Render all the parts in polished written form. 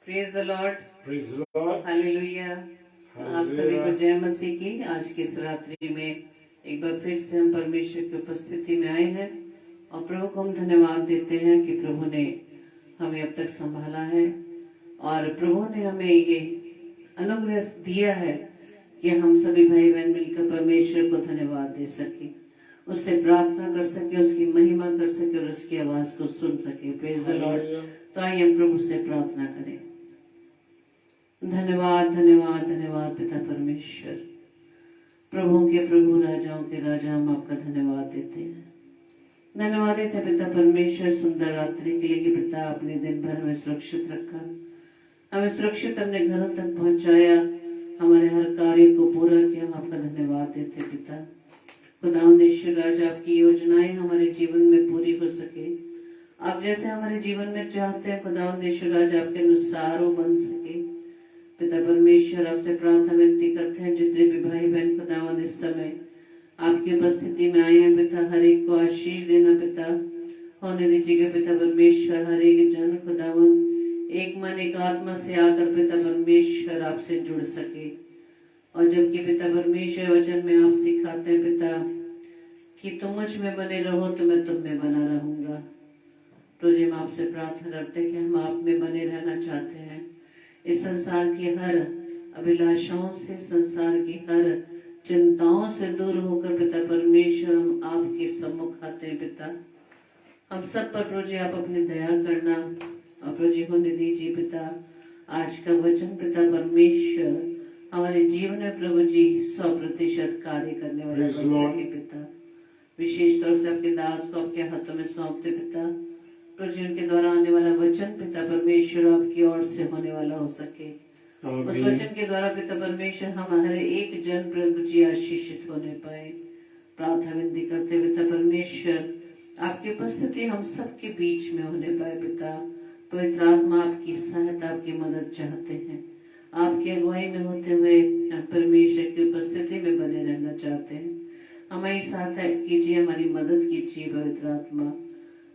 Praise the Lord. Praise the Lord. Hallelujah. आप सभी को जय मसीह की। आज की इस रात्रि में एक बार फिर से हम परमेश्वर की उपस्थिति में आए हैं और प्रभु को हम धन्यवाद देते हैं कि प्रभु ने हमें अब तक संभाला है और प्रभु ने हमें ये अनुग्रह दिया है कि हम सभी भाई बहन मिलकर परमेश्वर को धन्यवाद दे सके, उससे प्रार्थना कर सके, उसकी महिमा कर सके और उसकी आवाज को सुन सके। Praise the Lord. तो आइए हम प्रभु से प्रार्थना करें। धन्यवाद धन्यवाद धन्यवाद पिता परमेश्वर, प्रभु के प्रभु, राजाओं के राजा, हम आपका धन्यवाद देते हैं। धन्यवाद देते पिता परमेश्वर सुंदर रात्रि के लिए कि पिता आपने दिन भर हमें सुरक्षित रखा, हमें सुरक्षित अपने घरों तक पहुंचाया, हमारे हर कार्य को पूरा किया। हम आपका धन्यवाद देते पिता। खुदावंद राज, आपकी योजनाएं हमारे जीवन में पूरी हो सके, आप जैसे हमारे जीवन में चाहते हैं खुदावंद राज, आपके अनुसार वो बन सके। पिता परमेश्वर, आपसे प्रार्थना विनती करते हैं जितने भी भाई बहन खुदावंद इस समय आपकी उपस्थिति में आए हैं पिता, हर एक को आशीष देना पिता, होने दीजिएगा पिता परमेश्वर। हर एक जन खुदावंद एक मन एक आत्मा से आकर पिता परमेश्वर आपसे जुड़ सके। और जबकि पिता परमेश्वर वचन में आप सिखाते हैं पिता कि तुम मुझ में बने रहो तो मैं तुम में बना रहूंगा। तो जी हम आपसे प्रार्थना करते हैं कि हम आप में बने रहना चाहते हैं। इस संसार की हर अभिलाषाओं से, संसार की हर चिंताओं से दूर होकर पिता परमेश्वर हम आपके सम्मुख आते हैं पिता। हम सब पर प्रभु जी आप अपनी दया करना और प्रभु जी होने दीजिए पिता। आज का वचन पिता परमेश्वर हमारे जीवन में प्रभु जी 100% कार्य करने वाला बन सके पिता। विशेष तौर से आपके दास को आपके हाथों में सौंपते पिता। प्रभु जी उनके द्वारा आने वाला वचन पिता परमेश्वर आपकी ओर से होने वाला हो सके। उस वचन के द्वारा पिता परमेश्वर हम हर एक जन प्रभु जी आशीषित होने पाए। प्रार्थना विनती करते पिता परमेश्वर, आपकी उपस्थिति हम सबके बीच में होने पाए पिता। पवित्र आत्मा आपकी सहायता, आपकी मदद चाहते हैं। आपकी अगुवाई में होते हुए परमेश्वर की उपस्थिति में बने रहना चाहते हैं। हमारी सहायता कीजिए, हमारी मदद कीजिए पवित्र आत्मा।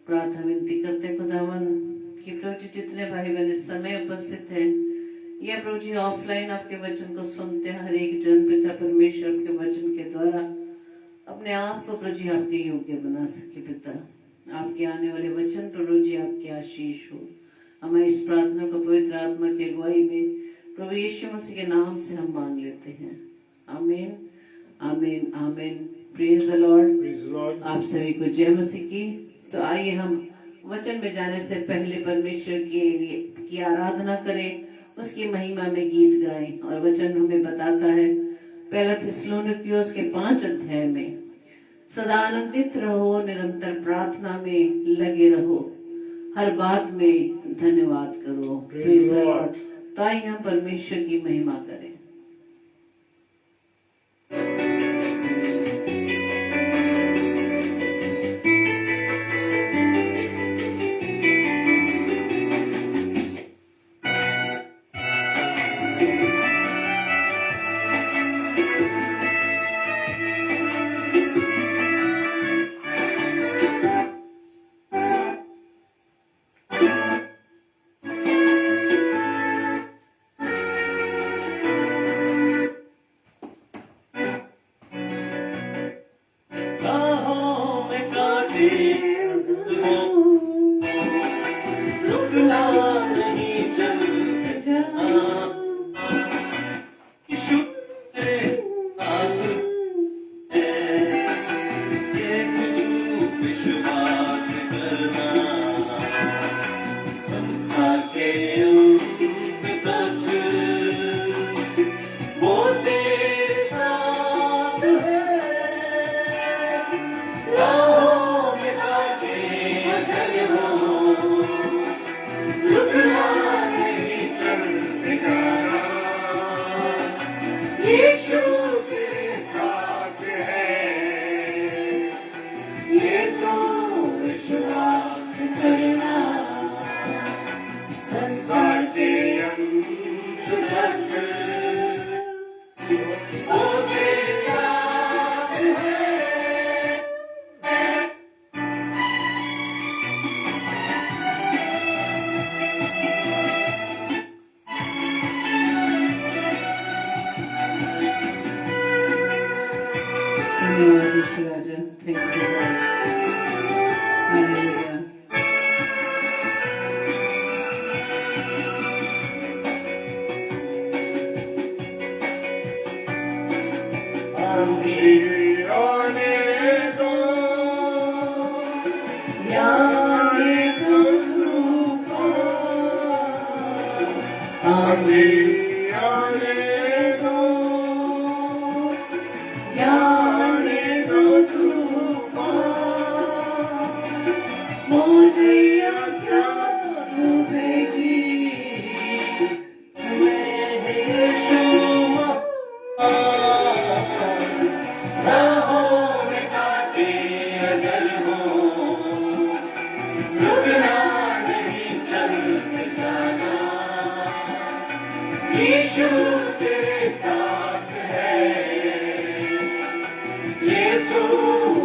प्रार्थना विनती करते खुदावन कि प्रभु जी जितने भाई बहन इस समय उपस्थित हैं या प्रभु जी ऑफलाइन आपके वचन को सुनते हैं, हर एक जन पिता परमेश्वर आपके वचन के द्वारा अपने आप को प्रभु जी आपके योग्य बना सके पिता। आपके आने वाले वचन प्रभु जी आपके आशीष हो। हमारी इस प्रार्थना को पवित्र आत्मा की अगुवाई में प्रभु यीशु मसीह के नाम से हम मांग लेते हैं। आमीन आमीन आमीन। Praise the Lord. आप सभी को जय मसीह की। तो आइए हम वचन में जाने से पहले परमेश्वर की आराधना करें, उसकी महिमा में गीत गाएं। और वचन हमें बताता है पहला थिस्सलुनीकियों के 5 अध्याय में, सदा आनंदित रहो, निरंतर प्रार्थना में लगे रहो, हर बात में धन्यवाद करो। Praise the Lord. तो आइए हम परमेश्वर की महिमा करें। अभी आने दो, आने दो तूफान, मुझे क्या डूबेगी राहों में कांटे अगर हो, रुकना नहीं चलते जाना, यीशु तेरे साथ है, ये तू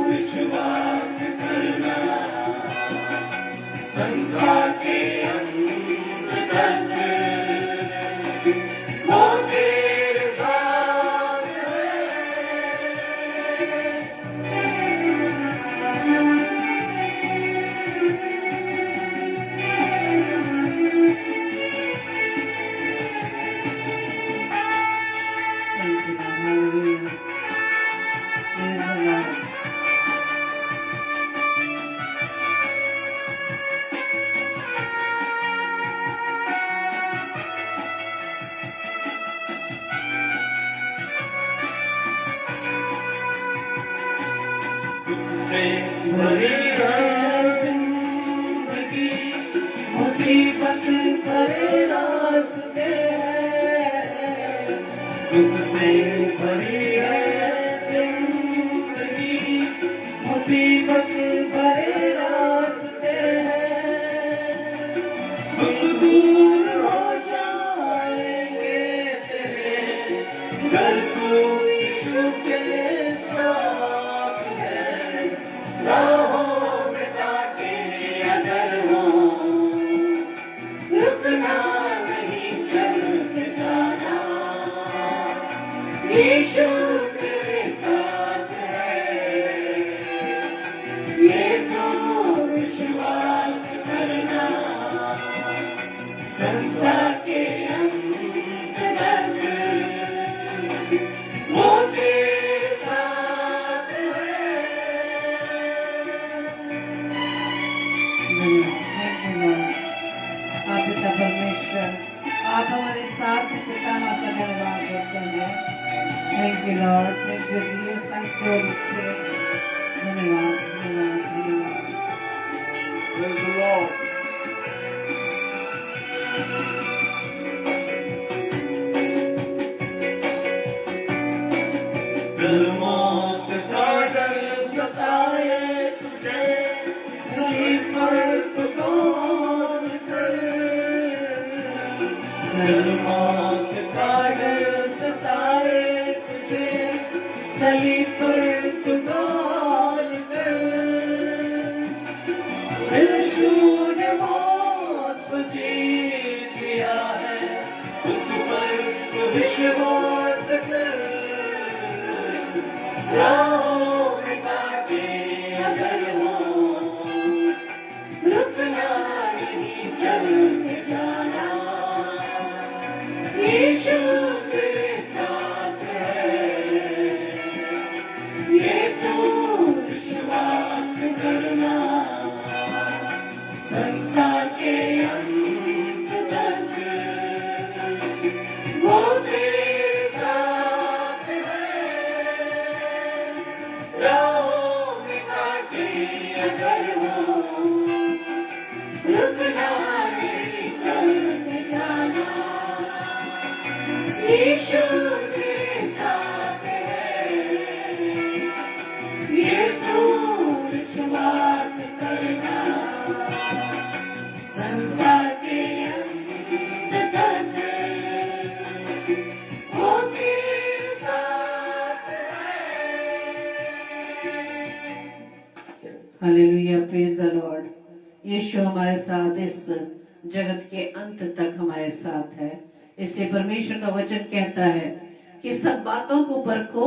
विश्वास करना, संसार के अंत तक वो तेरे साथ है। Thank you, Lord. Hallelujah. Praise the Lord. से भरी है जिंदगी, मुसीबत भरे रास्ते हैं, दुख से भरी है जिंदगी, मुसीबत भरे रास्ते हैं, दुख दूर हो जाएंगे तेरे घर तू यीशु के साथ है, राहों में कांटे अगर हो, रुकना नहीं चलते जाना, यीशु तेरे साथ है, ये तो विश्वास करना, संसार के अंत तक वो तेरे साथ है। आप पिता परमेश्वर, आप हमारे साथ पिता, आपका धन्यवाद करते हैं। Thank you Lord, thank you Jesus, thank you Holi spirit. धन्यवाद, धन्यवाद, धन्यवाद। Praise the Lord. डर मौत का डर सताए तुझे, कहीं पर तो कौन करे, डर मौत का डर सताए तुझे, सलीब पर तू कौन कर, यीशु ने मौत को जीत लिया है, उस पर तू विश्वास कर, राहों में कांटे अगर हो, रुकना नहीं चलते जाना, यीशु तेरे साथ है, ये तू विश्वास करना, संसार के अंत तक वो तेरे साथ है, राहों में कांटे अगर हो, रुकना नहीं चलते जाना, यीशु तेरे साथ है, ये तू विश्वास करना, संसार के अंत तक वो तेरे साथ है। Hallelujah, praise the Lord. Yeshu हमारे साथ इस जगत के अंत तक हमारे साथ है। इसलिए परमेश्वर का वचन कहता है कि सब बातों को परखो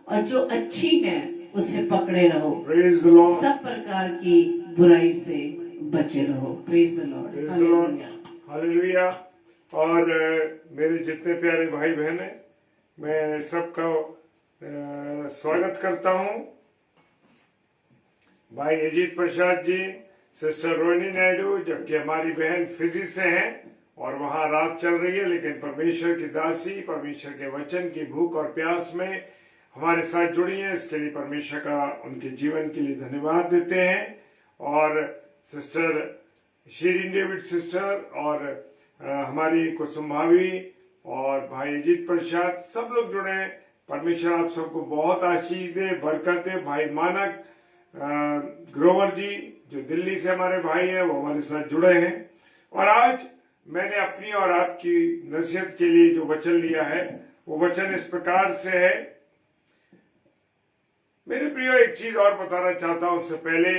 और जो अच्छी है उसे पकड़े रहो, Praise the Lord. सब प्रकार की बुराई से बचे रहो। Praise the Lord, Praise the Lord. Hallelujah. Hallelujah. और मेरे जितने प्यारे भाई बहन हैं, मैं सबका स्वागत करता हूं। भाई अजीत प्रसाद जी, सिस्टर रोहिणी नायडू, जबकि हमारी बहन फिजी से हैं, और वहां रात चल रही है, लेकिन परमेश्वर की दासी परमेश्वर के वचन की भूख और प्यास में हमारे साथ जुड़ी हैं। इसके लिए परमेश्वर का उनके जीवन के लिए धन्यवाद देते हैं। और सिस्टर शीरिन डेविड सिस्टर और हमारी कुसुम भाभी और भाई अजीत प्रसाद सब लोग जुड़े हैं। परमेश्वर आप सबको बहुत आशीष दे, बरकत दे। भाई मानक ग्रोवर जी जो दिल्ली से हमारे भाई हैं, वो हमारे साथ जुड़े हैं। और आज मैंने अपनी और आपकी नसीहत के लिए जो वचन लिया है, वो वचन इस प्रकार से है। मेरे प्रियो, एक चीज और बताना चाहता हूं उससे पहले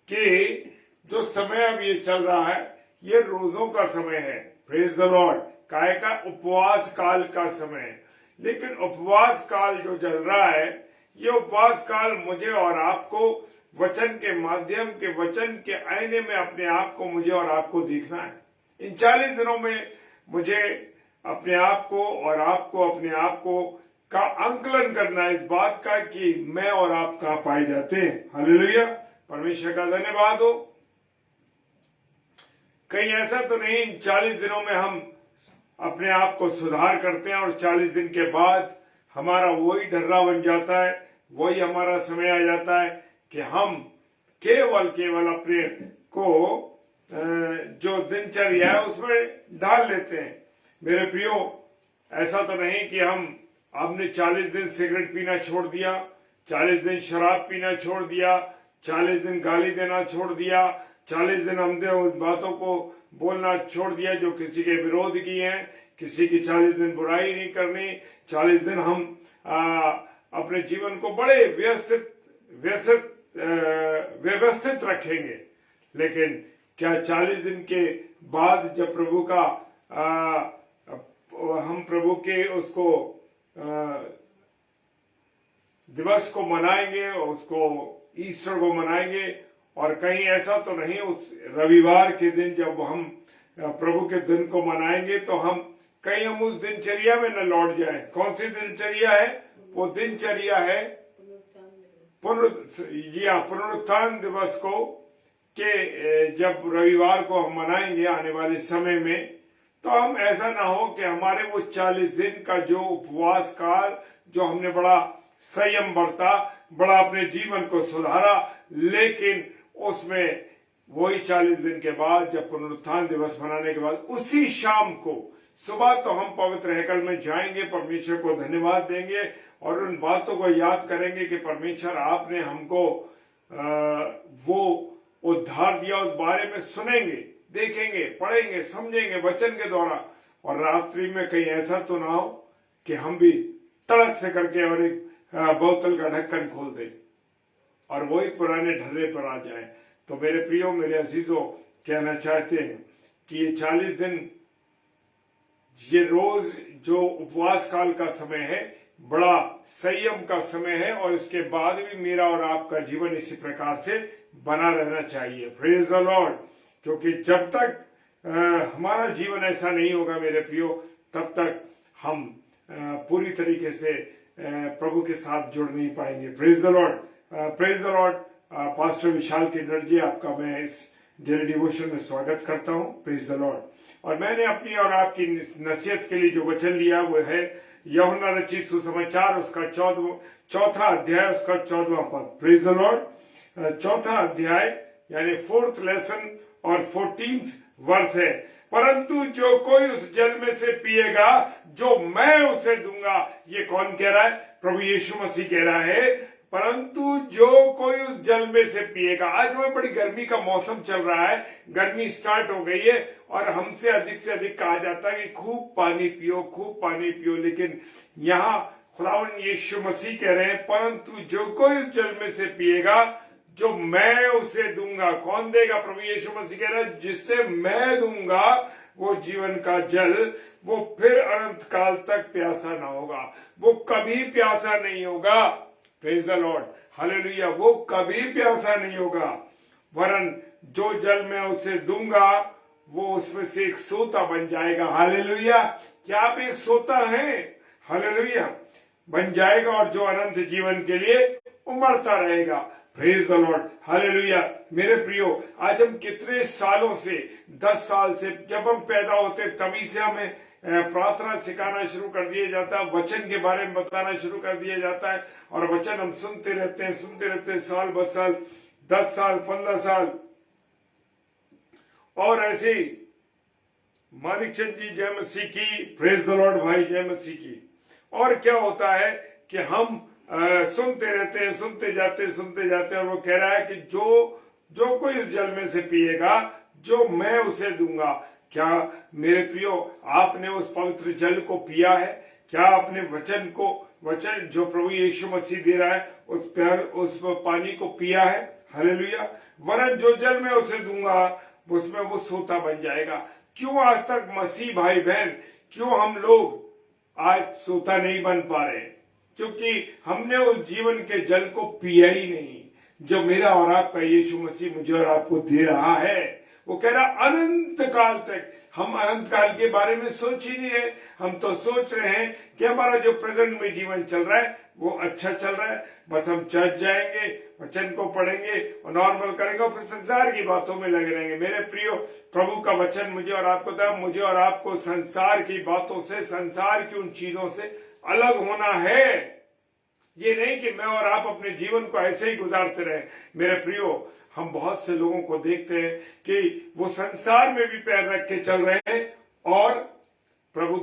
कि जो समय अब ये चल रहा है, ये रोजों का समय है। Praise the Lord. काय का उपवास काल का समय है। लेकिन उपवास काल जो चल रहा है, ये उपवास काल मुझे और आपको वचन के माध्यम के वचन के आईने में अपने आप को, मुझे और आपको देखना है। इन 40 दिनों में मुझे अपने आप को और आपको अपने आप को का आंकलन करना है इस बात का कि मैं और आप कहां पाए जाते हैं। हालेलुया, परमेश्वर का धन्यवाद हो। कहीं ऐसा तो नहीं इन 40 दिनों में हम अपने आप को सुधार करते हैं और 40 दिन के बाद हमारा वही ढर्रा बन जाता है, वही हमारा समय आ जाता है कि हम केवल अपने को जो दिनचर्या है उसमें डाल लेते हैं। मेरे प्रियो, ऐसा तो नहीं कि हमने 40 दिन सिगरेट पीना छोड़ दिया, 40 दिन शराब पीना छोड़ दिया, 40 दिन गाली देना छोड़ दिया, 40 दिन हमने उन बातों को बोलना छोड़ दिया जो किसी के विरोध की हैं, किसी की 40 दिन बुराई नहीं करनी। 40 दिन हम अपने जीवन को बड़े व्यवस्थित रखेंगे। लेकिन क्या 40 दिन के बाद जब प्रभु का हम प्रभु के उसको दिवस को मनाएंगे, उसको ईस्टर को मनाएंगे, और कहीं ऐसा तो नहीं उस रविवार के दिन जब हम प्रभु के दिन को मनाएंगे तो हम उस दिनचर्या में न लौट जाएं। कौन सी दिनचर्या है? वो दिनचर्या है पुनरुत्थान दिवस को, कि जब रविवार को हम मनाएंगे आने वाले समय में, तो हम ऐसा ना हो कि हमारे वो 40 दिन का जो उपवास काल, जो हमने बड़ा संयम बरता, बड़ा अपने जीवन को सुधारा, लेकिन उसमें वही 40 दिन के बाद जब पुनरुत्थान दिवस मनाने के बाद उसी शाम को सुबह तो हम पवित्र हैकल में जाएंगे, परमेश्वर को धन्यवाद देंगे और उन बातों को याद करेंगे कि परमेश्वर आपने हमको वो उद्धार दिया। उस बारे में सुनेंगे, देखेंगे, पढ़ेंगे, समझेंगे वचन के द्वारा। और रात्रि में कहीं ऐसा तो ना हो कि हम भी तड़क से करके और एक बोतल का ढक्कन खोल दें और वही पुराने ढर्रे पर आ जाए। तो मेरे प्रियो, मेरे अजीजों, कहना चाहते हैं कि ये 40 दिन, ये रोज जो उपवास काल का समय है, बड़ा संयम का समय है, और इसके बाद भी मेरा और आपका जीवन इसी प्रकार से बना रहना चाहिए। Praise the Lord. क्योंकि जब तक हमारा जीवन ऐसा नहीं होगा मेरे प्रियो, तब तक हम पूरी तरीके से प्रभु के साथ जुड़ नहीं पाएंगे। Praise the Lord, praise the Lord. Pastor Vishal Kinnar, आपका मैं इस डेली डिवोशन में स्वागत करता हूं। Praise the Lord. और मैंने अपनी और आपकी नसीहत के लिए जो वचन लिया वो है यूहन्ना रचित सुसमाचार, उसका 4वां अध्याय, उसका 14वां पद। Praise the Lord. 4वां अध्याय यानी 4th लेसन और 14th वर्ष है। परंतु जो कोई उस जल में से पिएगा जो मैं उसे दूंगा। ये कौन कह रहा है? प्रभु यीशु मसीह कह रहा है, परंतु जो कोई उस जल में से पिएगा। आज में बड़ी गर्मी का मौसम चल रहा है, गर्मी स्टार्ट हो गई है और हमसे अधिक कहा जाता है कि खूब पानी पियो, खूब पानी पियो। लेकिन यहाँ खुदावंद यीशु मसीह कह रहे हैं, परंतु जो कोई उस जल में से पिएगा जो मैं उसे दूंगा। कौन देगा? प्रभु यीशु मसीह कह रहे हैं, जिससे मैं दूंगा वो जीवन का जल, वो फिर अनंत काल तक प्यासा ना होगा, वो कभी प्यासा नहीं होगा। Praise the Lord, hallelujah. वो कभी प्यासा नहीं होगा, वरन जो जल मैं उसे दूंगा वो उसमें से एक सोता बन जाएगा। हालेलुया। क्या आप एक सोता हैं? हालेलुया। बन जाएगा और जो अनंत जीवन के लिए उमड़ता रहेगा। Praise the Lord, hallelujah. मेरे प्रियो, आज हम कितने सालों से, 10 साल से, जब हम पैदा होते तभी से हमें प्रार्थना सिखाना शुरू कर दिया जाता है, वचन के बारे में बताना शुरू कर दिया जाता है, और वचन हम सुनते रहते हैं साल ब साल, 10 साल, 15 साल, और ऐसे ही मानिक चंद जी, जय मसीह की, प्रेज द लॉर्ड भाई, जय मसीह की। और क्या होता है कि हम सुनते रहते हैं, सुनते जाते हैं, और वो कह रहा है कि जो कोई इस जल में से पिएगा, जो मैं उसे दूंगा। क्या मेरे प्रियो, आपने उस पवित्र जल को पिया है? क्या आपने वचन जो प्रभु यीशु मसीह दे रहा है, उस पानी को पिया है? हालेलुया। वरन जो जल मैं उसे दूंगा, उसमें वो सोता बन जाएगा। क्यों आज तक मसीह भाई बहन, क्यों हम लोग आज सोता नहीं बन पा रहे? क्योंकि हमने उस जीवन के जल को पिया ही नहीं, जो मेरा और आपका यीशु मसीह मुझे और आपको दे रहा है। वो कह रहा अनंत काल तक। हम अनंत काल के बारे में सोच ही नहीं रहे। हम तो सोच रहे हैं कि हमारा जो प्रेजेंट में जीवन चल रहा है वो अच्छा चल रहा है, बस हम चर्च जाएंगे, वचन को पढ़ेंगे और नॉर्मल करेंगे, और फिर संसार की बातों में लगे रहेंगे। मेरे प्रियो, प्रभु का वचन मुझे और आपको संसार की बातों से, संसार की उन चीजों से अलग होना है। ये नहीं कि मैं और आप अपने जीवन को ऐसे ही गुजारते रहे। मेरे प्रियो, हम बहुत से लोगों को देखते हैं कि वो संसार में भी पैर रख के चल रहे हैं और प्रभु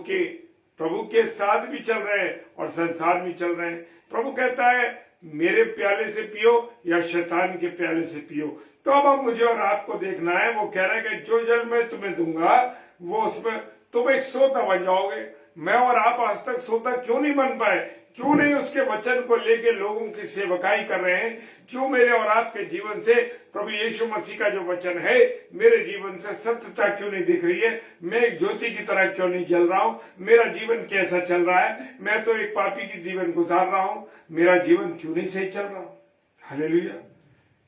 के साथ भी चल रहे हैं और संसार में चल रहे हैं। प्रभु कहता है मेरे प्याले से पियो या शैतान के प्याले से पियो। तो अब मुझे और आपको देखना है। वो कह रहा है कि जो जल मैं तुम्हें दूंगा, वो उसमें तुम एक सोता बन जाओगे। मैं और आप आज तक सोता क्यों नहीं बन पाए? क्यों नहीं उसके वचन को लेके लोगों की सेवकाई कर रहे हैं? क्यों मेरे और आपके जीवन से प्रभु यीशु मसीह का जो वचन है मेरे जीवन से सत्यता क्यों नहीं दिख रही है? मैं एक ज्योति की तरह क्यों नहीं जल रहा हूं? मेरा जीवन कैसा चल रहा है? मैं तो एक पापी की जीवन गुजार रहा हूं। मेरा जीवन क्यों नहीं सही चल रहा? हालेलुया।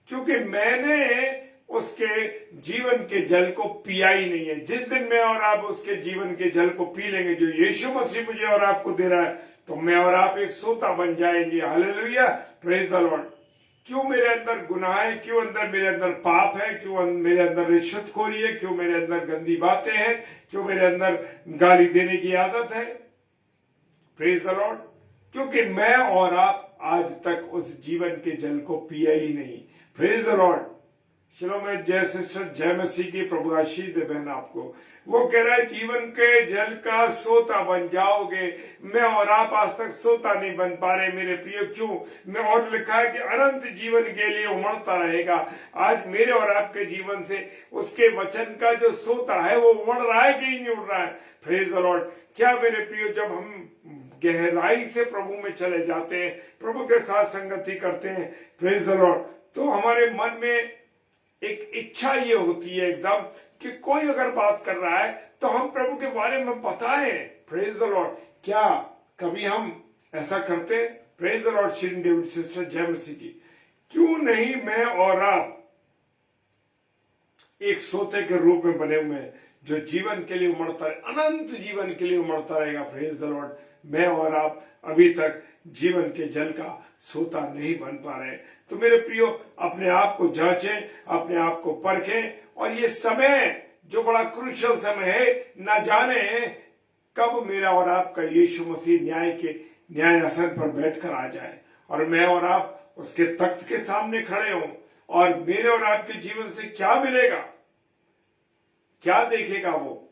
क्योंकि मैंने उसके जीवन के जल को पिया ही नहीं है। जिस दिन मैं और आप उसके जीवन के जल को पी लेंगे, जो यीशु मसीह मुझे और आपको दे रहा है, तो मैं और आप एक सोता बन जाएंगे। Hallelujah, praise the Lord. क्यों मेरे अंदर गुनाह है? क्यों मेरे अंदर पाप है? क्यों मेरे अंदर रिश्वतखोरी है? क्यों मेरे अंदर गंदी बातें हैं? क्यों मेरे अंदर गाली देने की आदत है? Praise the Lord. क्योंकि मैं और आप आज तक उस जीवन के जल को पिया ही नहीं। Praise the Lord. चलो, मैं जय सिस्टर, जय मसीह की, प्रभु आशीष दे बहन आपको। वो कह रहा है जीवन के जल का सोता बन जाओगे। मैं और आप आज तक सोता नहीं बन पा रहे मेरे प्रिय। क्यों? मैं और लिखा है कि अनंत जीवन के लिए उमड़ता रहेगा। आज मेरे और आपके जीवन से उसके वचन का जो सोता है वो उमड़ रहा है कि नहीं उड़ रहा है? Praise the Lord. क्या मेरे प्रिय, जब हम गहराई से प्रभु में चले जाते हैं, प्रभु के साथ संगति करते हैं, प्रेज द लॉर्ड, तो हमारे मन में एक इच्छा ये होती है एकदम कि कोई अगर बात कर रहा है तो हम प्रभु के बारे में बताएं। Praise the Lord. क्या कभी हम ऐसा करते हैं? Praise the Lord. Shri David sister, जय मसीह की। क्यों नहीं मैं और आप एक सोते के रूप में बने हुए हैं जो जीवन के लिए उमड़ता है, अनंत जीवन के लिए उमड़ता रहेगा। Praise the Lord. मैं और आप अभी तक जीवन के जल का सोता नहीं बन पा रहे। तो मेरे प्रियो, अपने आप को जांचें, अपने आप को परखें, और ये समय जो बड़ा क्रूशियल समय है, ना जाने कब मेरा और आपका यीशु मसीह न्याय आसन पर बैठकर आ जाए और मैं और आप उसके तख्त के सामने खड़े हों, और मेरे और आपके जीवन से क्या मिलेगा, क्या देखेगा वो?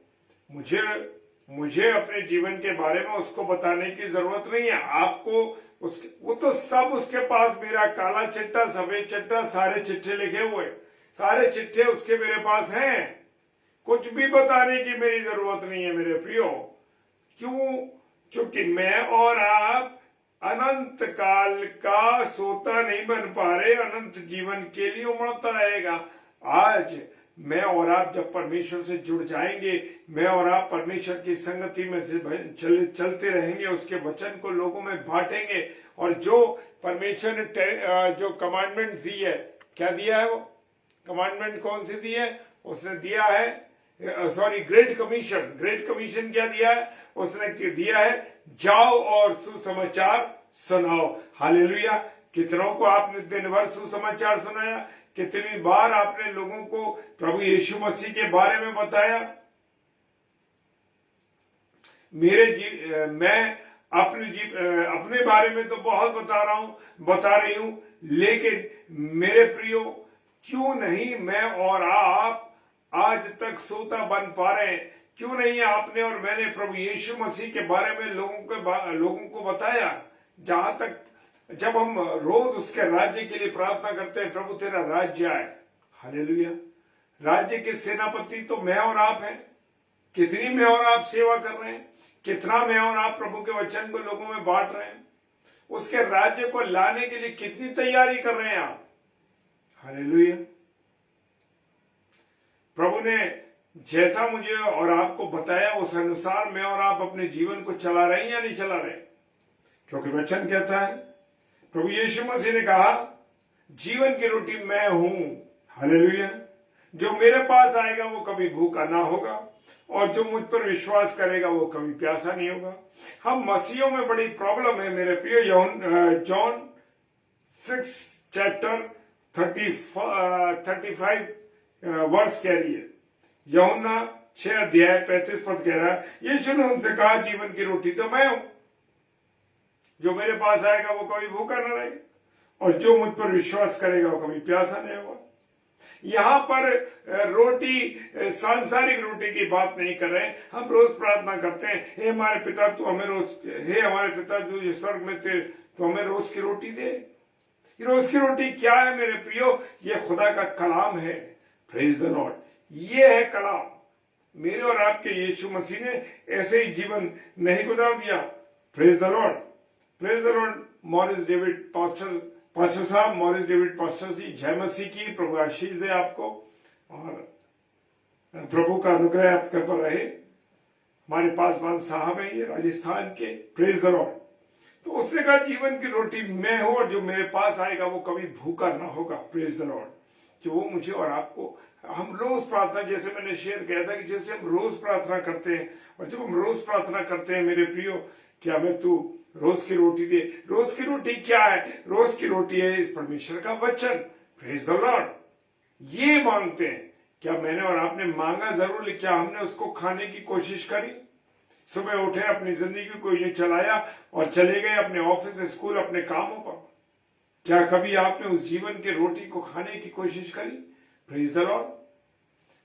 मुझे अपने जीवन के बारे में उसको बताने की जरूरत नहीं है। आपको वो तो सब उसके पास, मेरा काला चिट्ठा, सफेद चिट्ठा, सारे चिट्ठे लिखे हुए, सारे चिट्ठे उसके मेरे पास हैं। कुछ भी बताने की मेरी जरूरत नहीं है मेरे प्रियो। क्यों? क्योंकि मैं और आप अनंत काल का सोता नहीं बन पा रहे, अनंत जीवन के लिए उमड़ता रहेगा। आज मैं और आप जब परमेश्वर से जुड़ जाएंगे, मैं और आप परमेश्वर की संगति में से चलते रहेंगे, उसके वचन को लोगों में बांटेंगे, और जो परमेश्वर ने जो कमांडमेंट दी है, क्या दिया है? वो कमांडमेंट कौन सी दी है? उसने दिया है, ग्रेट कमीशन क्या दिया है? उसने दिया है, जाओ और सुसमाचार सुनाओ। हालेलुया। कितनों को आपने दिन भर सुसमाचार सुनाया, कितनी बार आपने लोगों को प्रभु यीशु मसीह के बारे में बताया। मैं अपने बारे में तो बहुत बता रही हूं, लेकिन मेरे प्रियो, क्यों नहीं मैं और आप आज तक श्रोता बन पा रहे हैं? क्यों नहीं आपने और मैंने प्रभु यीशु मसीह के बारे में लोगों को बताया? जहां तक जब हम रोज उसके राज्य के लिए प्रार्थना करते हैं, प्रभु तेरा राज्य आए, हालेलुया। राज्य के सेनापति तो मैं और आप हैं। कितनी मैं और आप सेवा कर रहे हैं, कितना मैं और आप प्रभु के वचन को लोगों में बांट रहे हैं, उसके राज्य को लाने के लिए कितनी तैयारी कर रहे हैं आप, हालेलुया। प्रभु ने जैसा मुझे और आपको बताया, उस अनुसार मैं और आप अपने जीवन को चला रहे हैं या नहीं चला रहे? क्योंकि वचन कहता है, प्रभु यीशु मसीह ने कहा, जीवन की रोटी मैं हूं, हालेलुया। जो मेरे पास आएगा वो कभी भूखा ना होगा, और जो मुझ पर विश्वास करेगा वो कभी प्यासा नहीं होगा। हम मसीहों में बड़ी प्रॉब्लम है मेरे प्रिय। जॉन 6 चैप्टर 35 वर्ष कह रही है, यूहन्ना 6 अध्याय 35 पद कह रहा है, यीशु ने उनसे कहा, जीवन की रोटी तो मैं हूं, जो मेरे पास आएगा वो कभी भूखा न रहेगा, और जो मुझ पर विश्वास करेगा वो कभी प्यासा नहीं होगा। यहां पर रोटी, सांसारिक रोटी की बात नहीं कर रहे हैं। हम रोज प्रार्थना करते हैं, हे हमारे पिता तू हमें जो स्वर्ग में थे, तो हमें रोज की रोटी दे। रोज की रोटी क्या है मेरे प्रियो? ये खुदा का कलाम है। Praise the Lord. ये है कलाम। मेरे और आपके यीशु मसीह ने ऐसे ही जीवन नहीं गुजार दिया। Praise the Lord, praise the Lord. Morris David pastor साहब, मॉरिस डेविड पास्टर जी, जय मसीह की। प्रभु आशीष दे आपको और प्रभु का अनुग्रह आपके पर रहे। हमारे पासवान साहब है ये राजस्थान के। Praise the Lord. तो उसने कहा, जीवन की रोटी मैं हूं, और जो मेरे पास आएगा वो कभी भूखा ना होगा। Praise the Lord. कि वो मुझे और आपको, हम रोज प्रार्थना, जैसे मैंने शेयर किया था कि जैसे हम रोज प्रार्थना करते हैं, और जब हम रोज प्रार्थना करते हैं मेरे प्रियो, क्या हमें तू रोज की रोटी दे। रोज की रोटी क्या है? रोज की रोटी है परमेश्वर का वचन। Praise the Lord. ये मांगते हैं। क्या मैंने और आपने मांगा जरूर, क्या हमने उसको खाने की कोशिश करी? सुबह उठे, अपनी जिंदगी को ये चलाया और चले गए अपने ऑफिस, स्कूल, अपने कामों पर। क्या कभी आपने उस जीवन की रोटी को खाने की कोशिश करी? Praise the Lord.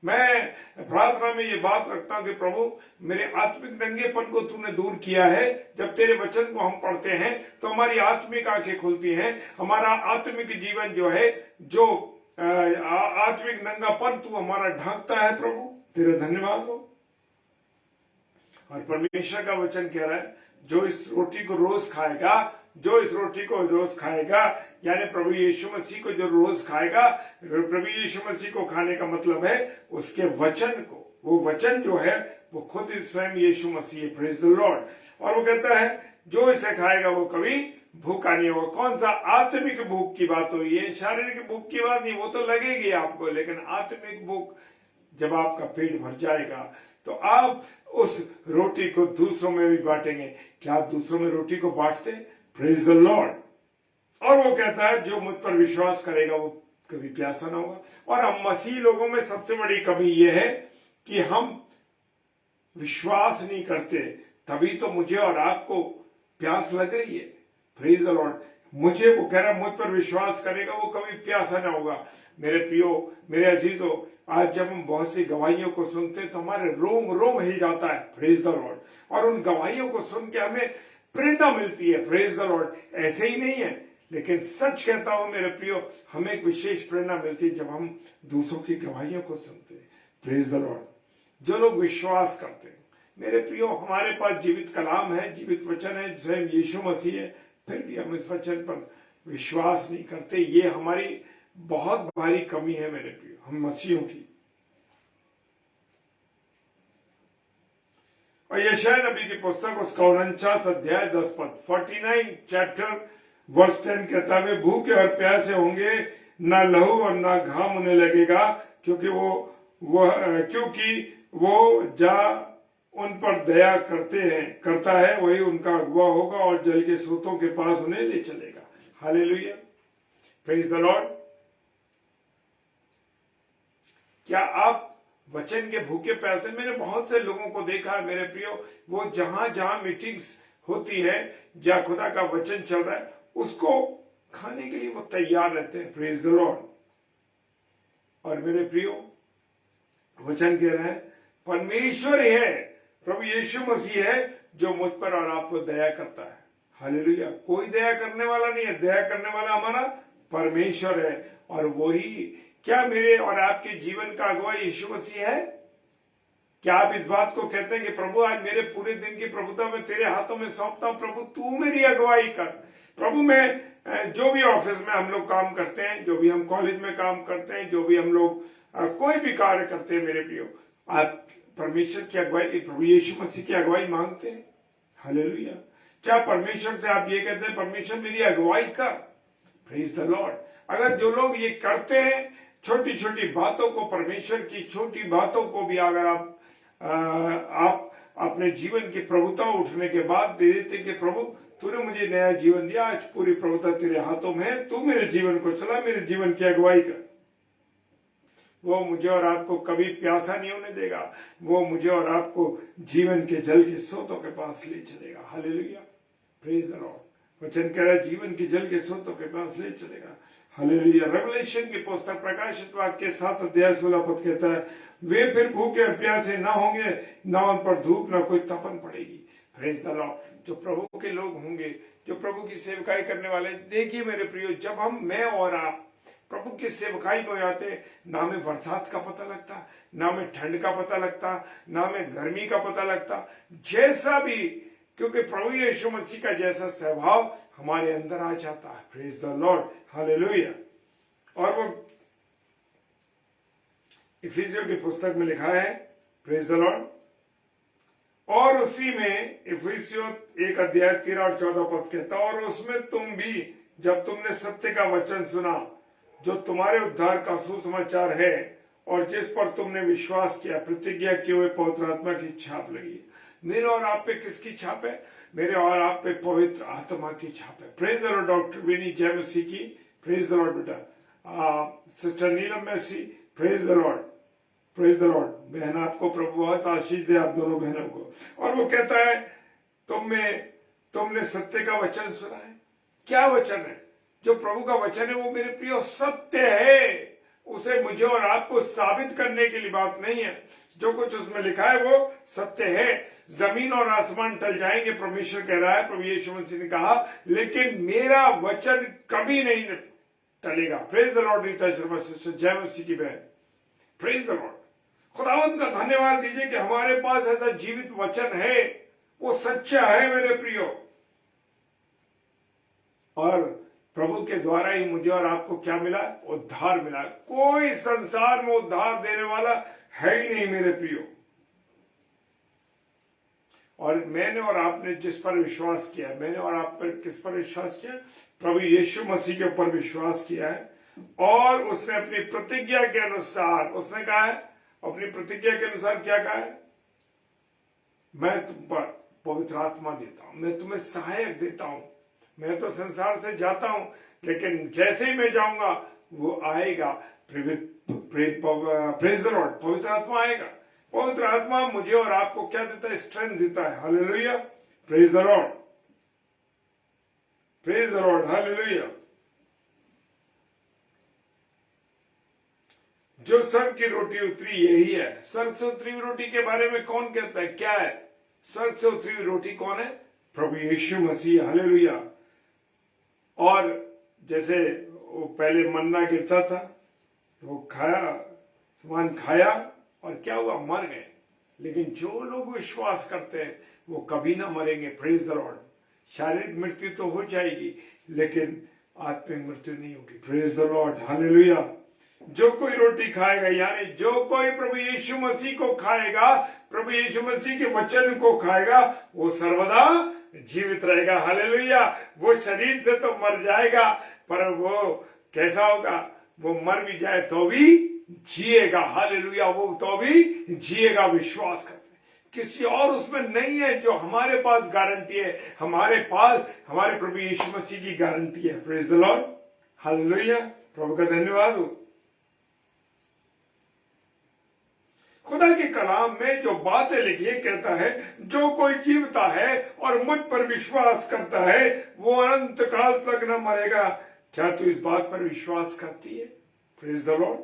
मैं प्रार्थना में ये बात रखता हूं कि प्रभु, मेरे आत्मिक नंगेपन को तूने दूर किया है। जब तेरे वचन को हम पढ़ते हैं तो हमारी आत्मिक आंखें खुलती हैं। हमारा आत्मिक जीवन जो है, जो आत्मिक नंगापन तू हमारा ढांकता है। प्रभु तेरा धन्यवाद हो। और परमेश्वर का वचन कह रहा है, जो इस रोटी को रोज खाएगा, यानी प्रभु यीशु मसीह को जो रोज खाएगा, प्रभु यीशु मसीह को खाने का मतलब है उसके वचन को। वो वचन जो है वो खुद स्वयं यीशु मसीह है। Praise the Lord. और वो कहता है, जो इसे खाएगा वो कभी भूखा नहीं होगा। कौन सा आत्मिक भूख की बात हो रही है? शारीरिक भूख की बात नहीं, वो तो लगेगी आपको, लेकिन आत्मिक भूख, जब आपका पेट भर जाएगा तो आप उस रोटी को दूसरों में भी बांटेंगे। क्या आप दूसरों में रोटी को बांटते? Praise the Lord. और वो कहता है, जो मुझ पर विश्वास करेगा वो कभी प्यासा ना होगा। और हम मसीह लोगों में सबसे बड़ी कमी ये है कि हम विश्वास नहीं करते, तभी तो मुझे और आपको प्यास लग रही है। Praise the Lord. मुझे, वो कह रहा, मुझ पर विश्वास करेगा वो कभी प्यासा ना होगा। मेरे प्रियो, मेरे अजीजों, आज जब हम बहुत सी गवाहियों को सुनते हैं तो हमारे रोम रोम हिल जाता है। Praise the Lord. और उन गवाहियों को सुन के हमें प्रेरणा मिलती है। Praise the Lord. ऐसे ही नहीं है, लेकिन सच कहता हूं मेरे प्रियो, हमें एक विशेष प्रेरणा मिलती है जब हम दूसरों की गवाहियों को सुनते हैं। Praise the Lord. जो लोग विश्वास करते हैं मेरे प्रियो, हमारे पास जीवित कलाम है, जीवित वचन है, स्वयं यीशु मसीह है, फिर भी हम इस वचन पर विश्वास नहीं करते। ये हमारी बहुत भारी कमी है मेरे प्रियो, हम मसीहों की। और यशायाह नबी की पुस्तक, उसका 49 अध्याय 10 पद, 49 चैप्टर वर्स 10 कहता है, भूखे और प्यासे होंगे, ना लहू और ना घाम उन्हें लगेगा, क्योंकि वो जा उन पर दया करता है, वही उनका अगुआ होगा और जल के स्रोतों के पास उन्हें ले चलेगा। Hallelujah, praise the Lord. क्या आप वचन के भूखे प्यासे? मैंने बहुत से लोगों को देखा है मेरे प्रियो, वो जहां जहां मीटिंग्स होती है, जहां खुदा का वचन चल रहा है, उसको खाने के लिए वो तैयार रहते हैं। Praise the Lord. और मेरे प्रियो, वचन कह रहे हैं परमेश्वर ही है, प्रभु यीशु मसीह है जो मुझ पर और आप पर दया करता है। हालेलुया। कोई दया करने वाला नहीं है, दया करने वाला हमारा परमेश्वर है। और वही, क्या मेरे और आपके जीवन का अगुवा यीशु मसीह है? क्या आप इस बात को कहते हैं कि प्रभु आज मेरे पूरे दिन की प्रभुता में तेरे हाथों में सौंपता हूं, प्रभु तू मेरी अगुवाई कर। प्रभु मैं जो भी ऑफिस में हम लोग काम करते हैं, जो भी हम कॉलेज में काम करते हैं, जो भी हम लोग कोई भी कार्य करते हैं मेरे प्रियो, आप परमेश्वर की अगुवाई, प्रभु यीशु मसीह की अगुवाई मांगते हैं? हालेलुया। क्या परमेश्वर से आप ये कहते हैं परमेश्वर मेरी अगुवाई कर? Praise the Lord. अगर जो लोग ये करते हैं, छोटी छोटी बातों को, परमेश्वर की छोटी बातों को भी अगर आप अपने जीवन की प्रभुता उठने के बाद दे देते कि प्रभु तूने मुझे नया जीवन दिया, आज पूरी प्रभुता तेरे हाथों में है, तू मेरे जीवन को चला, मेरे जीवन की अगुवाई कर, वो मुझे और आपको कभी प्यासा नहीं होने देगा। वो मुझे और आपको जीवन के जल के स्रोतों के पास ले चलेगा। Hallelujah, praise the Lord. वचन कह रहा है जीवन के जल के स्रोतों के पास ले चलेगा। हालेलुया। रेवलेशन की पुस्तक प्रकाशित वाक्य 7 अध्याय 16 पद कहता है, वे फिर भूखे और प्यासे ना होंगे, ना उन पर धूप ना कोई तपन पड़ेगी। Praise the Lord. जो प्रभु के लोग होंगे, जो प्रभु की सेवकाई करने वाले, देखिए मेरे प्रियो, जब मैं और आप प्रभु की सेवकाई में जाते, ना हमें बरसात का पता लगता, ना हमें ठंड का पता लगता, ना हमें गर्मी का पता लगता, जैसा भी, क्योंकि प्रभु यीशु मसीह का जैसा स्वभाव हमारे अंदर आ जाता है। Praise the Lord. हालेलुया। और वो इफिसियों की पुस्तक में लिखा है, प्रेज द लॉर्ड, और उसी में इफिसियों 1 अध्याय 13 और 14 पद कहता, और उसमें तुम भी जब तुमने सत्य का वचन सुना, जो तुम्हारे उद्धार का सुसमाचार है, और जिस पर तुमने विश्वास किया, प्रतिज्ञा किए हुए पवित्र आत्मा की छाप लगी। मेरे और आप पे किसकी छाप है? मेरे और आप पे पवित्र आत्मा की छाप है। Praise the Lord. Doctor Vinny जय मसीह की। प्रेज द लॉर्ड बेटा। Sister Neelam Massey, praise the Lord, praise the Lord. बहन आपको प्रभु बहुत आशीष दे, आप दोनों बहनों को। और वो कहता है तुमने सत्य का वचन सुना है। क्या वचन है? जो प्रभु का वचन है वो मेरे प्रिय सत्य है। उसे मुझे और आपको साबित करने के लिए बात नहीं है। जो कुछ उसमें लिखा है वो सत्य है। जमीन और आसमान टल जाएंगे, परमेश्वर कह रहा है, प्रभु यीशु मसीह ने कहा, लेकिन मेरा वचन कभी नहीं टलेगा। Praise the Lord. Rita Sharma sister जय मसीह की बहन, प्रेज द लॉर्ड। खुदावंद का धन्यवाद दीजिए कि हमारे पास ऐसा जीवित वचन है, वो सच्चा है मेरे प्रियो। और प्रभु के द्वारा ही मुझे और आपको क्या मिला? उद्धार मिला। कोई संसार में उद्धार देने वाला है ही नहीं मेरे प्रियो। और मैंने और आपने जिस पर विश्वास किया, मैंने और आप पर किस पर विश्वास किया? प्रभु यीशु मसीह के ऊपर विश्वास किया है। और उसने अपनी प्रतिज्ञा के अनुसार, उसने कहा है, अपनी प्रतिज्ञा के अनुसार क्या कहा है? मैं तुम पर पवित्र आत्मा देता हूं, मैं तुम्हें सहायक देता हूं। मैं तो संसार से जाता हूं, लेकिन जैसे ही मैं जाऊंगा वो आएगा। Praise the Lord. पवित्र आत्मा आएगा। पवित्र आत्मा मुझे और आपको क्या देता है? स्ट्रेंथ देता है। Hallelujah, praise the Lord, praise the Lord, hallelujah. जो स्वर्ग की रोटी उतरी यही है। स्वर्ग से उतरी रोटी के बारे में कौन कहता है? क्या है स्वर्ग से उतरी रोटी? कौन है? प्रभु यीशु मसीह। हालेलुया। और जैसे वो पहले मन्ना गिरता था, वो खाया, सामान खाया और क्या हुआ? मर गए। लेकिन जो लोग विश्वास करते हैं वो कभी ना मरेंगे। Praise the Lord. शारीरिक मृत्यु तो हो जाएगी, लेकिन आत्मिक मृत्यु नहीं होगी। Praise the Lord, hallelujah. जो कोई रोटी खाएगा, यानी जो कोई प्रभु यीशु मसीह को खाएगा, प्रभु यीशु मसीह के वचन को खाएगा, वो सर्वदा जीवित रहेगा। हालेलुया। वो शरीर से तो मर जाएगा, पर वो कैसा होगा? वो मर भी जाए तो भी जिएगा। हालेलुया। वो तो भी जिएगा। विश्वास करते। किसी और उसमें नहीं है। जो हमारे पास गारंटी है, हमारे पास हमारे प्रभु यीशु मसीह की गारंटी है। प्रेज द लॉर्ड, हालेलुया, प्रभु का धन्यवाद हो। खुदा के कलाम में जो बातें लिखी है, कहता है जो कोई जीवता है और मुझ पर विश्वास करता है वो अनंत काल तक न मरेगा। क्या तू इस बात पर विश्वास करती है? Praise the Lord.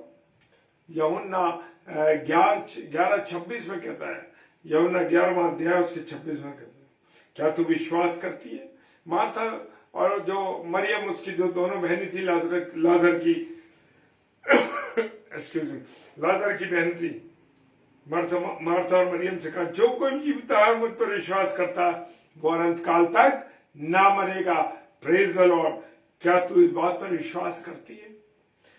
यूहन्ना 11:26 में कहता है, यूहन्ना 11वां अध्याय उसके 26 में कहता है, क्या तू विश्वास करती है? मार्था और जो मरियम, उसकी जो दोनों बहनें थी, लाजर की एक्सक्यूज मी, लाजर की बहन थी मार्था और मरियम से कहा, जो कोई जीवता है मुझ पर विश्वास करता वो अनंत काल तक ना मरेगा। Praise the Lord. क्या तू इस बात पर विश्वास करती है?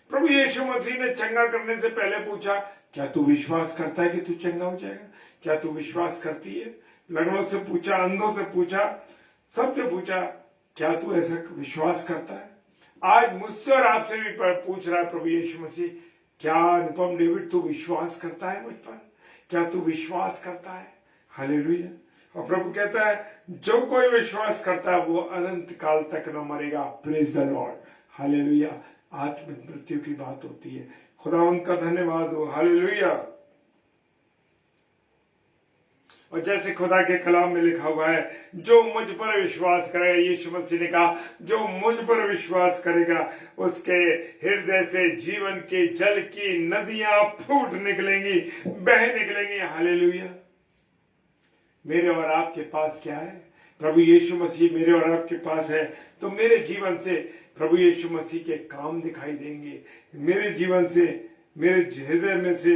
प्रभु यीशु मसीह ने चंगा करने से पहले पूछा, क्या तू विश्वास करता है कि तू चंगा हो जाएगा? क्या तू विश्वास करती है? लंगड़ों से पूछा, अंधों से पूछा, सबसे पूछा, क्या तू ऐसा विश्वास करता है? आज मुझसे और आपसे भी पूछ रहा है प्रभु यीशु मसीह, क्या अनुपम डेविड तू विश्वास करता है मुझ पर? क्या तू विश्वास करता है? हालेलुया। और प्रभु कहता है जो कोई विश्वास करता है वो अनंत काल तक न मरेगा। Praise the Lord, hallelujah. आत्मिक मृत्यु की बात होती है। खुदा उनका धन्यवाद हो, हालेलुया। और जैसे खुदा के कलाम में लिखा हुआ है, जो मुझ पर विश्वास करेगा, यीशु मसीह ने कहा जो मुझ पर विश्वास करेगा उसके हृदय से जीवन के जल की नदियां फूट निकलेंगी, बह निकलेंगी। हालेलुया। मेरे और आपके पास क्या है? प्रभु यीशु मसीह मेरे और आपके पास है तो मेरे जीवन से प्रभु यीशु मसीह के काम दिखाई देंगे। मेरे जीवन से, मेरे हृदय में से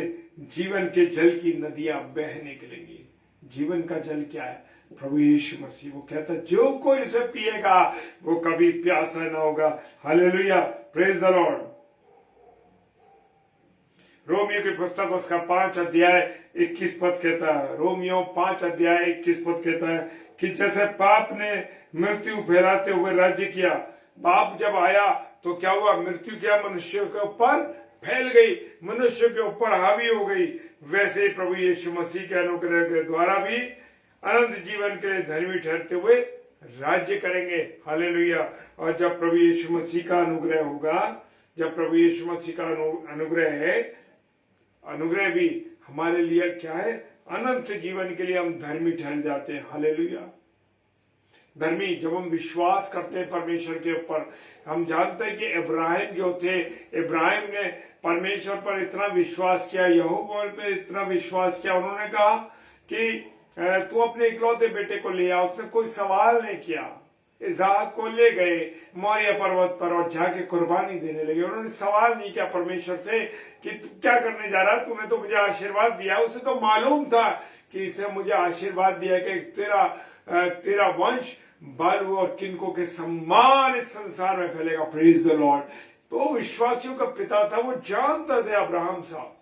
जीवन के जल की नदियां बह निकलेंगी। जीवन का जल क्या है? प्रभु यीशु मसीह। वो कहता है जो कोई इसे पिएगा वो कभी प्यासा ना होगा। Hallelujah, praise the Lord. Romeo की पुस्तक उसका 5 अध्याय 21 पद कहता है, रोमियो 5 अध्याय 21 पद कहता है कि जैसे पाप ने मृत्यु फैलाते हुए राज्य किया, पाप जब आया तो क्या हुआ? मृत्यु क्या मनुष्य के ऊपर फैल गई, मनुष्य के ऊपर हावी हो गई। वैसे ही प्रभु यीशु मसीह के अनुग्रह के द्वारा भी अनंत जीवन के लिए धर्मी ठहरते हुए राज्य करेंगे। हालेलुया। और जब प्रभु यीशु मसीह का अनुग्रह होगा, जब प्रभु यीशु मसीह का अनुग्रह है, अनुग्रह भी हमारे लिए क्या है? अनंत जीवन के लिए हम धर्मी ठहर जाते हैं। हालेलुया। धर्मी जब हम विश्वास करते हैं परमेश्वर के ऊपर, हम जानते हैं कि इब्राहिम जो थे, इब्राहिम ने परमेश्वर पर इतना विश्वास किया, यहोवा पर इतना विश्वास किया, उन्होंने कहा कि तू अपने इकलौते बेटे को ले आ। उसने कोई सवाल नहीं किया। इसहाक को ले गए मोरिया पर्वत पर और जाके कुर्बानी देने लगे। उन्होंने सवाल नहीं किया परमेश्वर से कि तू क्या करने जा रहा, तूने तो मुझे आशीर्वाद दिया। उसे तो मालूम था कि इसने मुझे आशीर्वाद दिया कि तेरा वंश बालू और किनको के सम्मान इस संसार में फैलेगा। Praise the Lord. तो विश्वासियों का पिता था, वो जानता था अब्राहम साहब।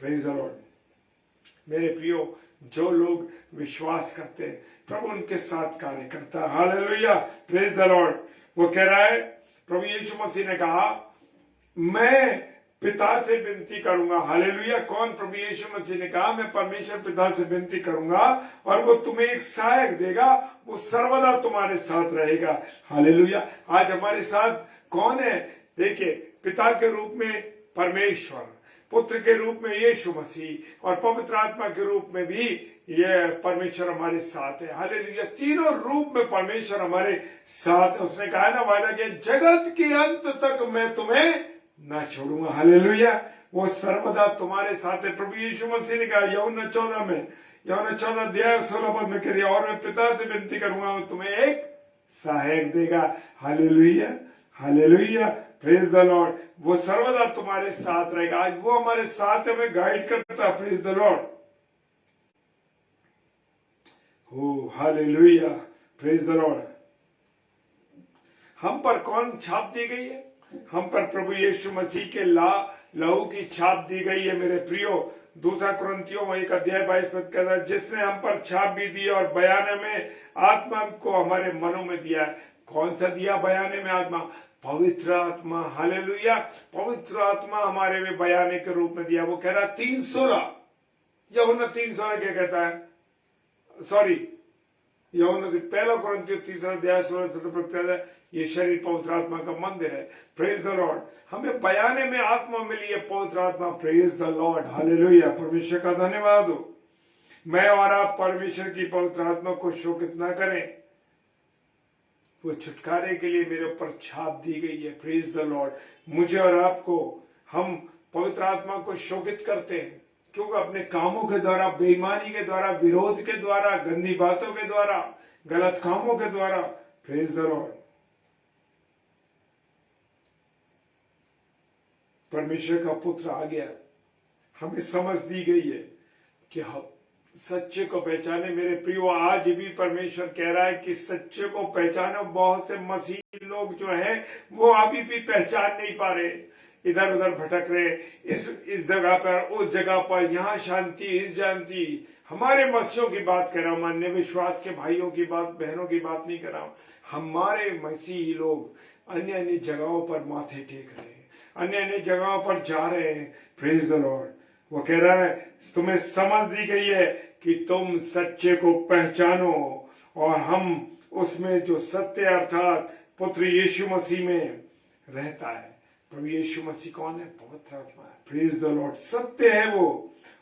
Praise the Lord. मेरे प्रियो, जो लोग विश्वास करते हैं प्रभु उनके साथ कार्य करता है। Hallelujah, praise the Lord. वो कह रहा है, प्रभु यीशु मसीह ने कहा मैं पिता से विनती करूंगा। हालेलुया। कौन? प्रभु यीशु मसीह ने कहा मैं परमेश्वर पिता से विनती करूंगा और वो तुम्हें एक सहायक देगा, वो सर्वदा तुम्हारे साथ रहेगा। हालेलुया। आज हमारे साथ कौन है? देखिए, पिता के रूप में परमेश्वर, पुत्र के रूप में यीशु मसीह और पवित्र आत्मा के रूप में भी ये परमेश्वर हमारे साथ है। हालेलुया। तीनों रूप में परमेश्वर हमारे साथ है। उसने कहा ना, वादा किया जगत के अंत तक मैं तुम्हें ना छोड़ूंगा। हालेलुया। वो सर्वदा तुम्हारे साथ है। प्रभु यीशु मसीह ने कहा यूहन्ना 14 अध्याय 16 पद में कह दिया, और मैं पिता से विनती करूंगा वो तुम्हें एक सहायक देगा। Hallelujah, hallelujah, praise the Lord. वो सर्वदा तुम्हारे साथ रहेगा। आज वो हमारे साथ हमें गाइड करता है। Praise the Lord. हो हालेलुया, प्रेज द लॉर्ड। हम पर कौन छाप दी गई है? हम पर प्रभु यीशु मसीह के लहू की छाप दी गई है। मेरे प्रियो, 2 कुरिन्थियों 1 अध्याय 22 पद कहता है, जिसने हम पर छाप भी दी और बयाने में आत्मा को हमारे मनों में दिया है। कौन सा दिया बयाने में आत्मा? पवित्र आत्मा। हालेलुया। पवित्र आत्मा हमारे में बयाने के रूप में दिया। वो कह रहा 3:16, यूहन्ना 3:16 क्या कहता है? पहला कुरिन्थियों 3:16 ये शरीर पवित्र आत्मा का मंदिर है। Praise the Lord. हमें बयाने में आत्मा मिली है, पवित्र आत्मा। Praise the Lord, hallelujah. परमेश्वर का धन्यवाद हो। मैं और आप परमेश्वर की पवित्र आत्मा को शोकित ना करें, वो छुटकारे के लिए मेरे ऊपर छाप दी गई है। Praise the Lord. मुझे और आपको, हम पवित्र आत्मा को शोकित करते हैं क्योंकि अपने कामों के द्वारा, बेईमानी के द्वारा, विरोध के द्वारा, गंदी बातों के द्वारा, गलत कामों के द्वारा। Praise the Lord. परमेश्वर का पुत्र आ गया, हमें समझ दी गई है कि हम सच्चे को पहचाने। मेरे प्रियो, आज भी परमेश्वर कह रहा है कि सच्चे को पहचानो। बहुत से मसीही लोग जो हैं वो अभी भी पहचान नहीं पा रहे, इधर उधर भटक रहे, इस जगह पर, उस जगह पर, यहाँ शांति, इस शांति। हमारे मसीहों की बात कर रहा हूं, अन्य विश्वास के भाइयों की बात, बहनों की बात नहीं कर रहा हूं। हमारे मसीही लोग अन्य अन्य जगहों पर माथे टेक रहे हैं, अन्य अन्य जगहों पर जा रहे हैं। Praise the Lord. वो कह रहा है तुम्हें समझ दी गई है कि तुम सच्चे को पहचानो, और हम उसमें जो सत्य अर्थात पुत्र यीशु मसीह में रहता है। प्रभु यीशु मसीह कौन है? पवित्र आत्मा है। Praise the Lord. सत्य है वो,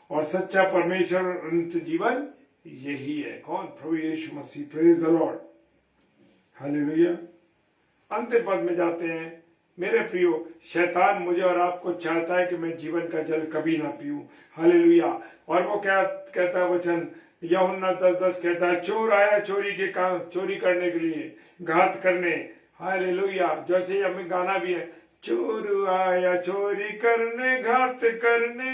और सच्चा परमेश्वर अनंत जीवन यही है। कौन? प्रभु Yeshu Masih. Praise the Lord, hallelujah. अंतिम पद में जाते हैं। मेरे प्रियो, शैतान मुझे और आपको चाहता है कि मैं जीवन का जल कभी ना पीऊं। हालेलुया। और वो क्या कहता है वचन? यूहन्ना 10:10 कहता है, चोर आया चोरी करने के लिए, घात करने। हालेलुया। जैसे ही हमें गाना भी है, चोर आया चोरी करने, घात करने।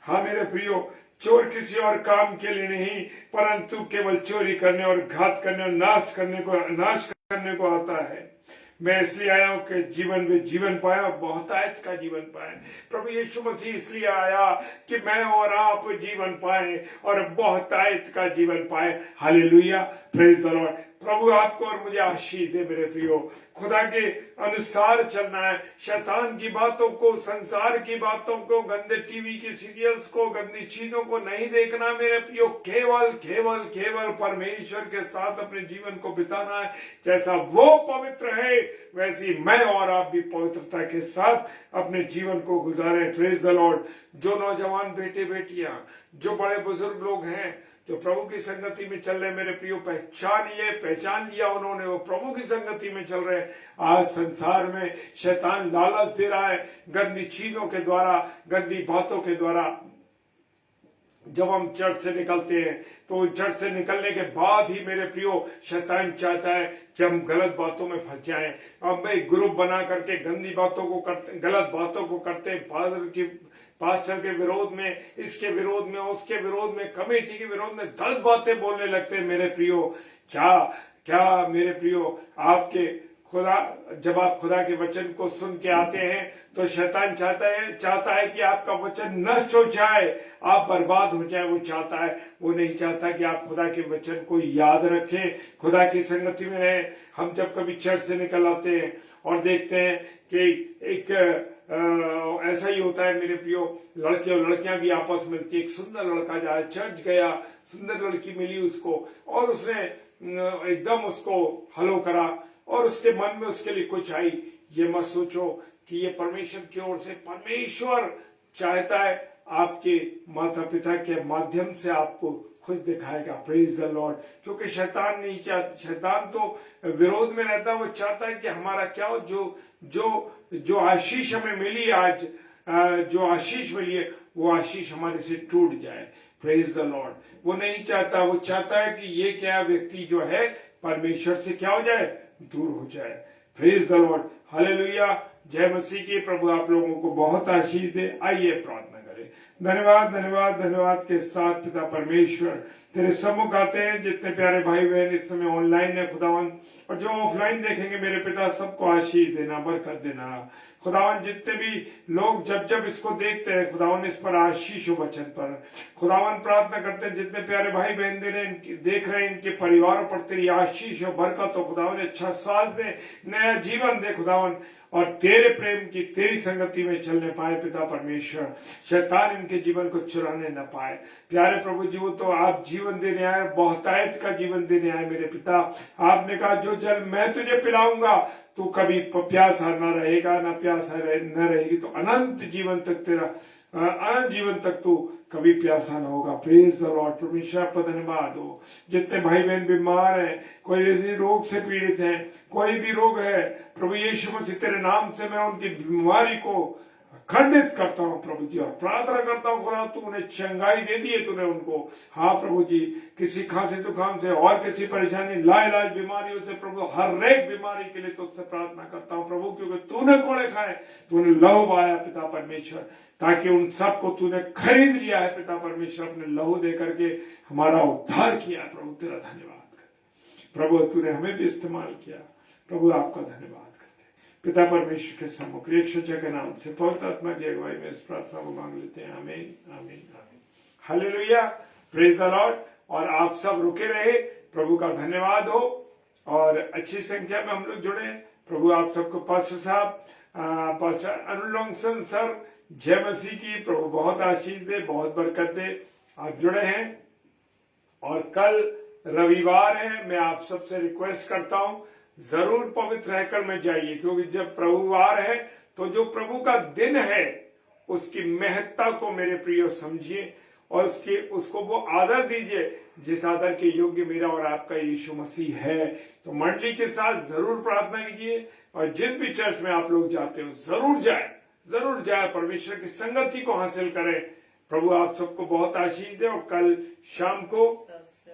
हाँ मेरे प्रियो, चोर किसी और काम के लिए नहीं, परंतु केवल चोरी करने और घात करने और नाश करने को आता है। मैं इसलिए आया हूं कि जीवन में जीवन पाया, बहुतायत का जीवन पाए। प्रभु यीशु मसीह इसलिए आया कि मैं और आप जीवन पाए और बहुतायत का जीवन पाए। हालेलुया। Praise the Lord. प्रभु आपको और मुझे आशीष दे मेरे प्रियो। खुदा के अनुसार चलना है। शैतान की बातों को, संसार की बातों को, गंदे टीवी की सीरियल्स को, गंदी चीजों को नहीं देखना मेरे प्रियो। केवल केवल केवल परमेश्वर के साथ अपने जीवन को बिताना है। जैसा वो पवित्र है, वैसी मैं और आप भी पवित्रता के साथ अपने जीवन को गुजारें। Praise the Lord. जो नौजवान बेटे बेटियां, जो बड़े बुजुर्ग लोग हैं, जो प्रभु की संगति में चल रहे, मेरे प्रियो, पहचान लिया उन्होंने, वो प्रभु की संगति में चल रहे। आज संसार में शैतान लालच दे रहा है गंदी चीजों के द्वारा, गंदी बातों के द्वारा। जब हम चर्च से निकलते हैं तो चर्च से निकलने के बाद ही मेरे प्रियो, शैतान चाहता है कि हम गलत बातों में फंस जाएं। अब भाई ग्रुप बना करके गंदी बातों को करते, गलत बातों को करते हैं। पास्टर के विरोध में, इसके विरोध में, उसके विरोध में, कमेटी के विरोध में 10 बातें बोलने लगते हैं मेरे प्रियो। क्या मेरे प्रियो, आपके खुदा, जब आप खुदा के वचन को सुन के आते हैं तो शैतान चाहता है कि आपका वचन नष्ट हो जाए, आप बर्बाद हो जाए। वो चाहता है, वो नहीं चाहता कि आप खुदा के वचन को याद रखें, खुदा की संगति में रहें। हम जब कभी चर्च से निकल आते हैं और देखते हैं कि एक ऐसा ही होता है मेरे प्रियो, लड़के और लड़कियां भी आपस में मिलती। एक सुंदर लड़का जाए, चर्च गया, सुंदर लड़की मिली उसको, और उसने एकदम उसको हलो करा, और उसके मन में उसके लिए कुछ आई। ये मत सोचो कि ये परमेश्वर की ओर से, परमेश्वर चाहता है आपके माता पिता के माध्यम से आपको खुश दिखाएगा। Praise the Lord. क्योंकि शैतान नहीं चाहता, शैतान तो विरोध में रहता, वो चाहता है कि हमारा क्या हो, जो आशीष हमें मिली आज, जो आशीष मिली है, वो आशीष हमारे से टूट जाए। Praise the Lord. वो नहीं चाहता, वो चाहता है कि ये क्या व्यक्ति जो है परमेश्वर से क्या हो जाए, दूर हो जाए। Praise the Lord, hallelujah. जय मसीह की। प्रभु आप लोगों को बहुत आशीष दे। आइए प्रार्थना करें। धन्यवाद धन्यवाद धन्यवाद के साथ पिता परमेश्वर, तेरे सम्मुख आते हैं। जितने प्यारे भाई बहन इस समय ऑनलाइन है खुदावन, और जो ऑफलाइन देखेंगे मेरे पिता, सबको आशीष देना, बरकत देना खुदावन। जितने भी लोग जब इसको देखते हैं खुदावन, इस पर आशीष हो वचन पर। खुदावन प्रार्थना करते हैं जितने प्यारे भाई बहन देख रहे हैं, इनके परिवारों पर तेरी आशीष हो, बरकत हो खुदावन। अच्छा सांस दे, नया जीवन दे खुदावन, और तेरे प्रेम की, तेरी संगति में चलने पाए पिता परमेश्वर। शैतान इनके जीवन को चुराने न पाए। प्यारे प्रभु जी, वो तो आप जीवन जीवन देने आए, बहुतायत का जीवन देने आए मेरे पिता। आपने कहा जो जल मैं तुझे पिलाऊंगा तू कभी प्यासा न रहेगा, न प्यासा न रहेगी, तो अनंत जीवन तक तेरा अनंत जीवन तक तू कभी प्यासा न होगा। Praise the Lord. परमेश्वर आपका धन्यवाद हो। जितने भाई बहन बीमार हैं, कोई ऐसे रोग से पीड़ित हैं, कोई भी रोग है, प्रभु यीशु मसीह तेरे नाम से मैं उनकी बीमारी को खंडित करता हूं प्रभु जी, और प्रार्थना करता हूं खुदा तू उन्हें चंगाई दे दिए तूने उनको। हाँ प्रभु जी, किसी खांसी जुकाम से और किसी परेशानी लाइलाज बीमारियों से प्रभु हर एक बीमारी के लिए तुझसे प्रार्थना करता हूं प्रभु, क्योंकि तूने कोड़े खाए, तूने लहू बहाया पिता परमेश्वर, ताकि उन सबको तूने खरीद लिया है पिता परमेश्वर, अपने लहू दे करके हमारा उद्धार किया प्रभु। तेरा धन्यवाद प्रभु, तूने हमें भी इस्तेमाल किया प्रभु, आपका धन्यवाद पिता परमेश्वर के सम्मुख यीशु के नाम से पवित्र आत्मा की अगुवाई में इस प्रार्थना को मांग लेते हैं। आमीन आमीन आमीन। Hallelujah, praise the Lord. और आप सब रुके रहे, प्रभु का धन्यवाद हो, और अच्छी संख्या में हम लोग जुड़े। प्रभु आप सबको पास्टर साहब, पास्टर अनुलोंगसन सर, जय मसीह की, प्रभु बहुत आशीष दे, बहुत बरकत दे। आप जुड़े हैं, और कल रविवार है, मैं आप सबसे रिक्वेस्ट करता हूं जरूर पवित्र रहकर में जाइए, क्योंकि जब प्रभुवार है तो जो प्रभु का दिन है उसकी महत्ता को मेरे प्रियो समझिए, और उसको वो आदर दीजिए जिस आदर के योग्य मेरा और आपका यीशु मसीह है। तो मंडली के साथ जरूर प्रार्थना कीजिए, और जिस भी चर्च में आप लोग जाते हो जरूर जाए, परमेश्वर की संगति को हासिल करें। प्रभु आप सबको बहुत आशीष दे। और कल शाम को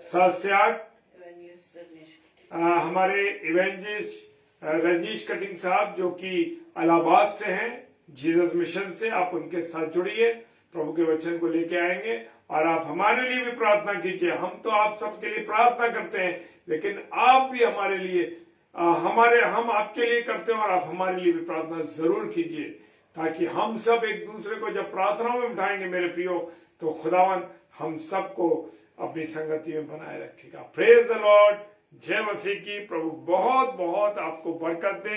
7 से 8 हमारे इवेंजलिस्ट रजनीश कटिंग साहब, जो कि इलाहाबाद से हैं, जीसस मिशन से, आप उनके साथ जुड़िए, प्रभु के वचन को लेके आएंगे। और आप हमारे लिए भी प्रार्थना कीजिए। हम तो आप सबके लिए प्रार्थना करते हैं, लेकिन आप भी हमारे लिए हम आपके लिए करते हैं, और आप हमारे लिए भी प्रार्थना जरूर कीजिए, ताकि हम सब एक दूसरे को जब प्रार्थनाओं में बिठाएंगे मेरे प्रियो, तो खुदावन हम सबको अपनी संगति में बनाए रखेगा। Praise the Lord. जय मसीह की। प्रभु बहुत बहुत आपको बरकत दे।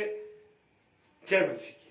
जय मसीह की।